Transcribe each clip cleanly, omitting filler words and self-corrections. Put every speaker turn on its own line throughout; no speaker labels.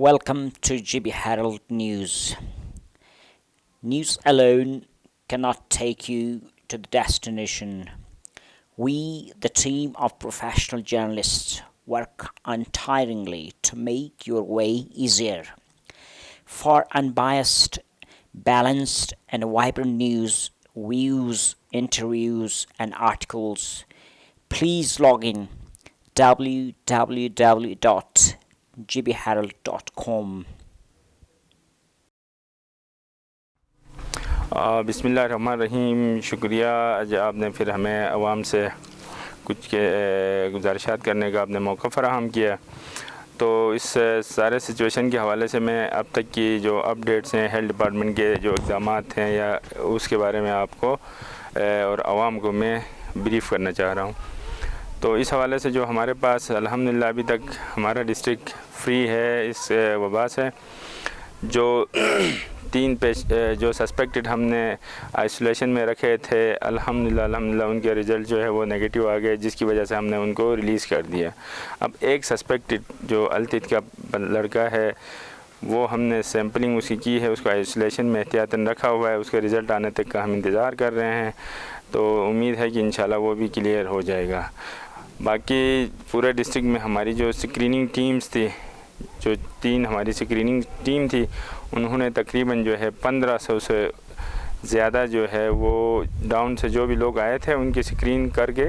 Welcome to GB Herald News. News alone cannot take you to the destination. We, the team of professional journalists, work untiringly to make your way easier. For unbiased, balanced, and vibrant news, views, interviews, and articles, please log in www.gbherald.com.
बिस्मिल्लाहिर्रहमानिर्रहीम। शुक्रिया आज आपने फिर हमें आवाम से कुछ गुजारिशात करने का आपने मौका फ़राहम किया। तो इस सारे सिचुएशन के हवाले से मैं अब तक की जो अपडेट्स हैं हेल्थ डिपार्टमेंट के जो इक़दाम हैं या उसके बारे में आपको और आवाम को मैं ब्रीफ़ करना चाह रहा हूँ। तो इस हवाले से जो हमारे पास अल्हम्दुलिल्लाह अभी तक हमारा डिस्ट्रिक्ट फ्री है इस वबा से। जो 3 जो सस्पेक्टेड हमने आइसोलेशन में रखे थे अल्हम्दुलिल्लाह उनके रिज़ल्ट जो है वो नेगेटिव आ गए, जिसकी वजह से हमने उनको रिलीज़ कर दिया। अब एक सस्पेक्टेड जो अलतित का लड़का है वो हमने सैम्पलिंग उसकी की है, उसको आइसोलेशन में एहतियातन रखा हुआ है, उसके रिज़ल्ट आने तक का हम इंतज़ार कर रहे हैं। तो उम्मीद है कि इंशाल्लाह वो भी क्लियर हो जाएगा। बाकी पूरे डिस्ट्रिक्ट में हमारी जो स्क्रीनिंग टीम्स थी, जो 3 हमारी स्क्रीनिंग टीम थी, उन्होंने तकरीबन जो है 1500 से ज़्यादा जो है वो डाउन से जो भी लोग आए थे उनकी स्क्रीन करके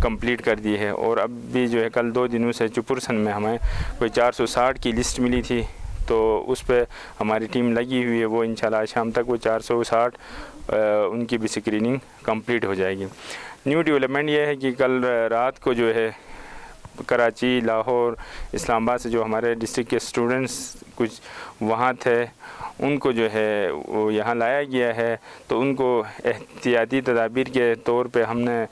कंप्लीट कर दी है। और अब भी जो है कल 2 दिनों से चुपुरसन में हमें कोई 460 की लिस्ट मिली थी, तो उस पर हमारी टीम लगी हुई है। वो इंशाल्लाह शाम तक वो 460 उनकी भी स्क्रीनिंग कंप्लीट हो जाएगी। न्यू डेवलपमेंट ये है कि कल रात को जो है कराची, लाहौर, इस्लामाबाद से जो हमारे डिस्ट्रिक्ट के स्टूडेंट्स कुछ वहाँ थे, उनको जो है वो यहाँ लाया गया है। तो उनको एहतियाती तदाबीर के तौर पे हमने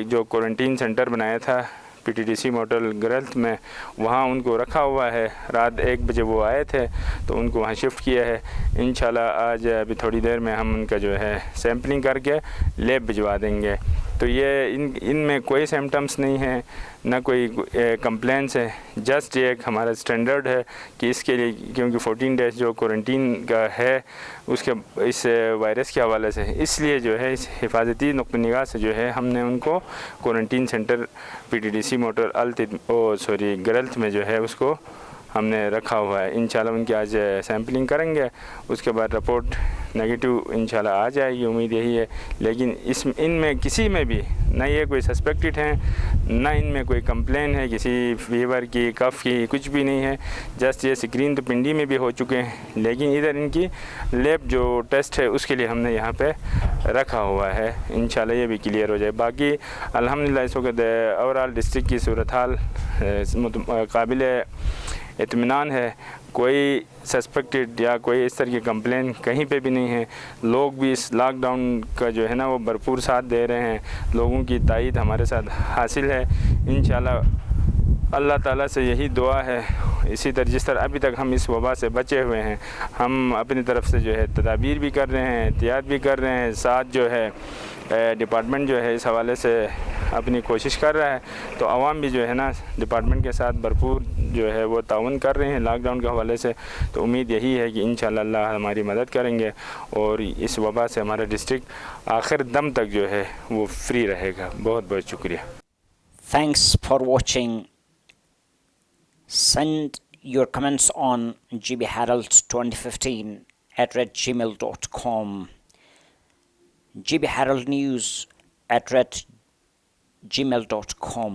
जो क्वारंटीन सेंटर बनाया था PTDC मॉडल गरल्थ में, वहाँ उनको रखा हुआ है। रात 1 बजे वो आए थे तो उनको वहाँ शिफ्ट किया है। इंशाल्लाह आज अभी थोड़ी देर में हम उनका जो है सैम्पलिंग करके लैब भिजवा देंगे। तो ये इनमें कोई सिम्टम्स नहीं है, ना कोई कंप्लेंट्स है। जस्ट ये एक हमारा स्टैंडर्ड है कि इसके लिए, क्योंकि 14 डेज जो क्वारंटीन का है उसके इस वायरस के हवाले से, इसलिए जो है इस हिफाजती नुक्ता निगाह से जो है हमने उनको क्वारंटीन सेंटर PTDC मोटर गरल्थ में जो है उसको हमने रखा हुआ है। इंशाल्लाह उनकी आज सैम्पलिंग करेंगे, उसके बाद रिपोर्ट नेगेटिव इंशाल्लाह आ जाएगी, उम्मीद यही है। लेकिन इनमें किसी में भी ना ये कोई सस्पेक्टेड हैं, ना इनमें कोई कंप्लेन है किसी फीवर की, कफ़ की, कुछ भी नहीं है। जस्ट ये स्क्रीन तो पिंडी में भी हो चुके हैं, लेकिन इधर इनकी लैब जो टेस्ट है उसके लिए हमने यहाँ पे रखा हुआ है। इंशाल्लाह ये भी क्लियर हो जाए। बाकी अल्हम्दुलिल्लाह इस वक्त ओवरऑल डिस्ट्रिक्ट की सूरत हाल काबिल इत्मीनान है। कोई सस्पेक्टेड या कोई इस तरह की कंप्लेन कहीं पे भी नहीं है। लोग भी इस लॉकडाउन का जो है ना वो भरपूर साथ दे रहे हैं, लोगों की तायद हमारे साथ हासिल है। इंशाल्लाह अल्लाह ताला से यही दुआ है, इसी तरह जिस तरह अभी तक हम इस वबा से बचे हुए हैं, हम अपनी तरफ से जो है तदाबीर भी कर रहे हैं, एहतियात भी कर रहे हैं। साथ जो है डिपार्टमेंट जो है इस हवाले से अपनी कोशिश कर रहा है। तो आवाम भी जो है ना डिपार्टमेंट के साथ भरपूर जो है वो ताउन कर रहे हैं लॉकडाउन के हवाले से। तो उम्मीद यही है कि इंशाल्लाह अल्लाह हमारी मदद करेंगे और इस वबा से हमारा डिस्ट्रिक्ट आखिर दम तक जो है वो फ्री रहेगा। बहुत बहुत शुक्रिया।
Thanks for watching. Send your comments on gbherald2015@gmail.com. GB Herald News @gmail.com.